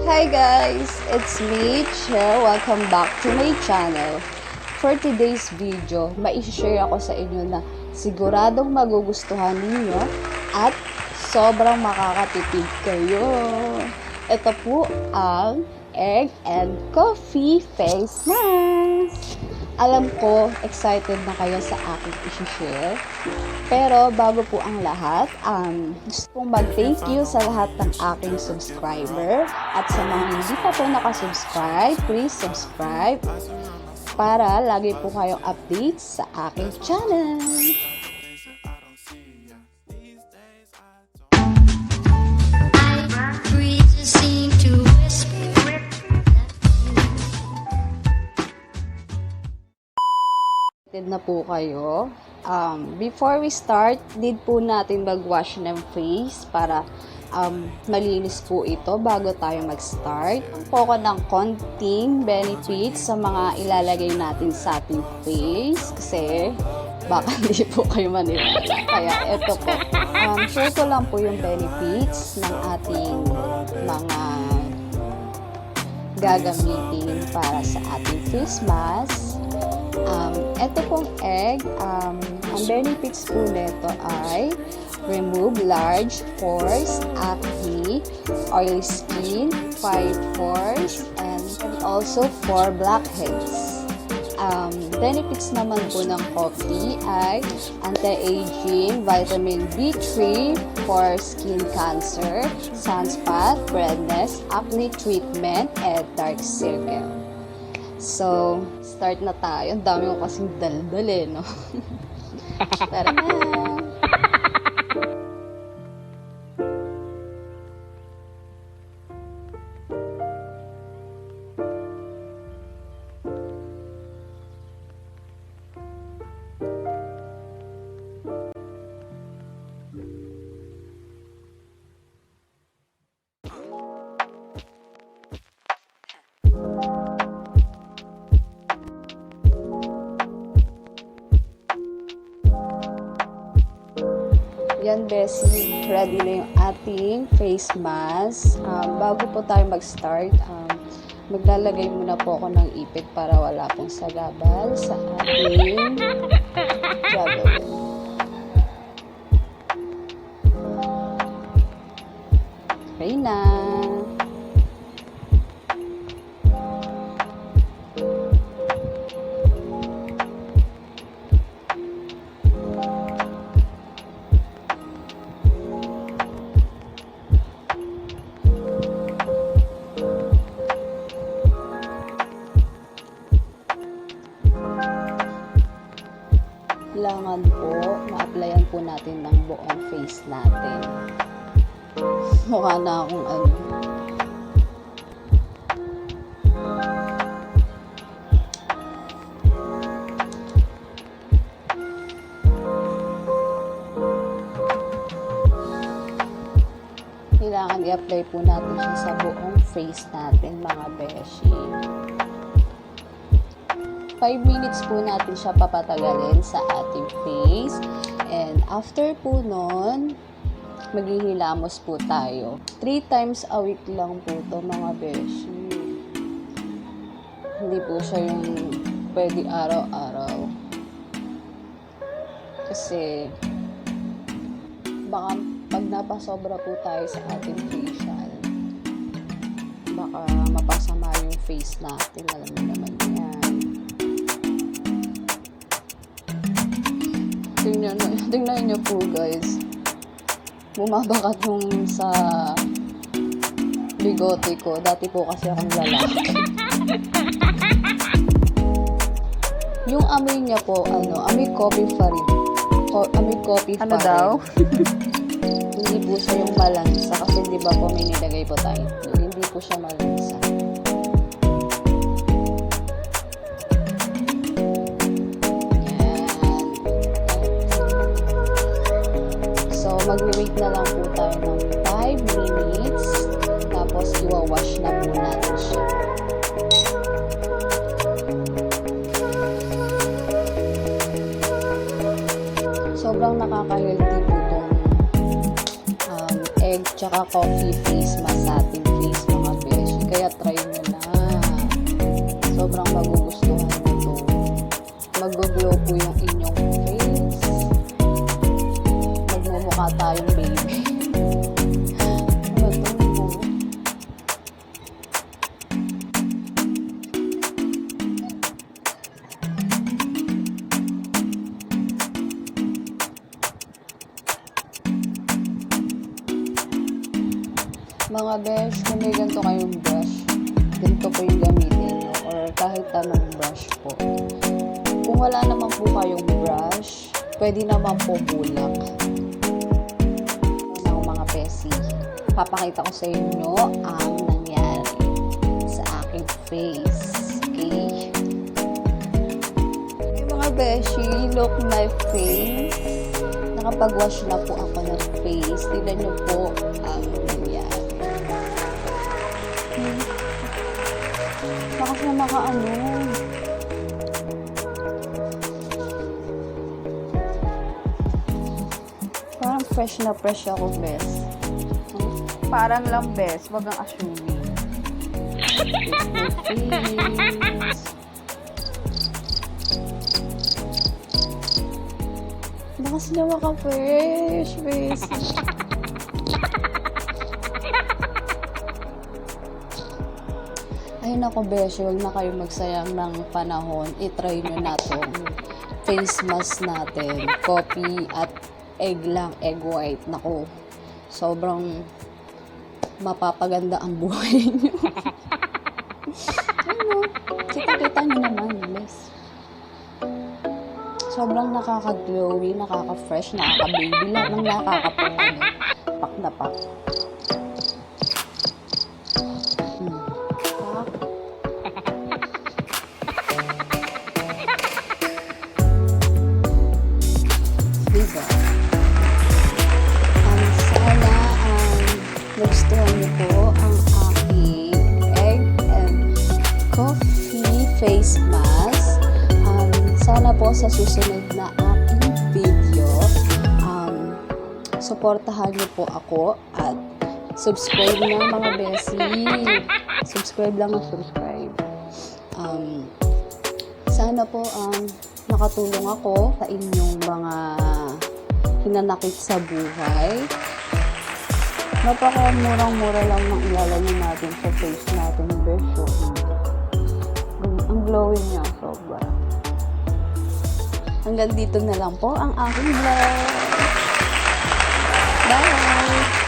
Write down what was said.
Hi guys! It's me, Che. Welcome back to my channel. For today's video, mai-share ako sa inyo na siguradong magugustuhan ninyo at sobrang makakatipid kayo. Ito po ang egg and coffee face mask. Alam ko, excited na kayo sa aking i-share. Pero bago po ang lahat, gusto kong mag-thank you sa lahat ng aking subscriber. At sa mga hindi pa po nakasubscribe, please subscribe para lagi po kayong update sa aking channel. Na po kayo. Before we start, need po natin mag-wash ng face para malinis po ito bago tayo mag-start. Po ko ng konting benefits sa mga ilalagay natin sa ating face kasi baka hindi po kayo maniwala. Kaya ito po. Share ko lang po yung benefits ng ating mga gagamitin para sa ating face mask. Ito pong egg, ang benefits po nito ay remove large pores, acne, oily skin, fight pores, and also for blackheads. Benefits naman po ng coffee ay anti-aging, vitamin B3 for skin cancer, sunspot, redness, acne treatment, and dark circle. So, start na tayo. Ang dami ko kasing daldal no? Tara na! Yan, Bessie. Ready na yung ating face mask. Bago po tayo mag-start, maglalagay muna po ako ng ipit para wala pong sagabal sa ating gagawin. Okay na. Kailangan po, ma-applyan po natin ng buong face natin. Mukha na akong Kailangan i-apply po natin siya sa buong face natin, mga beshi. 5 minutes po natin siya papatagalin sa ating face. And after po nun, maghihilamos po tayo. 3 times a week lang po to, mga beshi. Hindi po siya yung pwede araw-araw. Kasi baka pag napasobra po tayo sa ating facial, baka mapasama yung face natin. Alam mo naman yan. Tingnan nyo po, guys. Bumabakat yung sa bigote ko. Dati po kasi akong lalaki. Yung amoy niya po, amoy coffee pa rin. Amoy coffee pa rin. Ano daw? Hindi po siya yung malansa. Kasi di ba po may nilagay po tayo. Hindi po siya malansa. Mag-wait na lang po tayo ng 5 minutes. Tapos, iwa-wash na po natin siya. Sobrang nakaka-healthy po itong egg tsaka coffee face mask sa ating face, mga beshi. mga besh, kung may ganito kayong brush, ganito po yung gamitin nyo. Or kahit anong brush po. Kung wala naman po kayong brush, pwede naman po bulak. Ng mga besi. Papakita ko sa inyo ang nangyari sa aking face. Okay? Mga beshi, look my face. Nakapag-wash na po ako ng face. Tignan nyo po ang nangyari. Bakas na makaano. Parang fresh na fresh ako, bes. Parang lang, bes. Wag ang assuming. Bakas na maka-fresh, bes. Ay nako, besh, huwag na kayo magsayang ng panahon. I-try nyo na tong face mask natin. Coffee at egg lang, egg white. Nako, sobrang mapapaganda ang buhay nyo. Ano, kita-kita nyo naman, bes. Sobrang nakaka-glowy, nakaka-fresh, nakaka-baby lang, nang nakaka-pak. Pak na pak. Diba? Sana nagustuhan niyo po ang aking egg and coffee face mask. Sana po sa susunod na aking video, suportahan niyo po ako at subscribe na mga besi. Subscribe lang ang subscribe. Sana po nakatulong ako sa inyong mga hinanakit sa buhay. Napakamurang-mura lang ng ilalagay natin sa face natin, beso. Ang glowing niya, sobra. Hanggang dito na lang po ang aking vlog. Bye!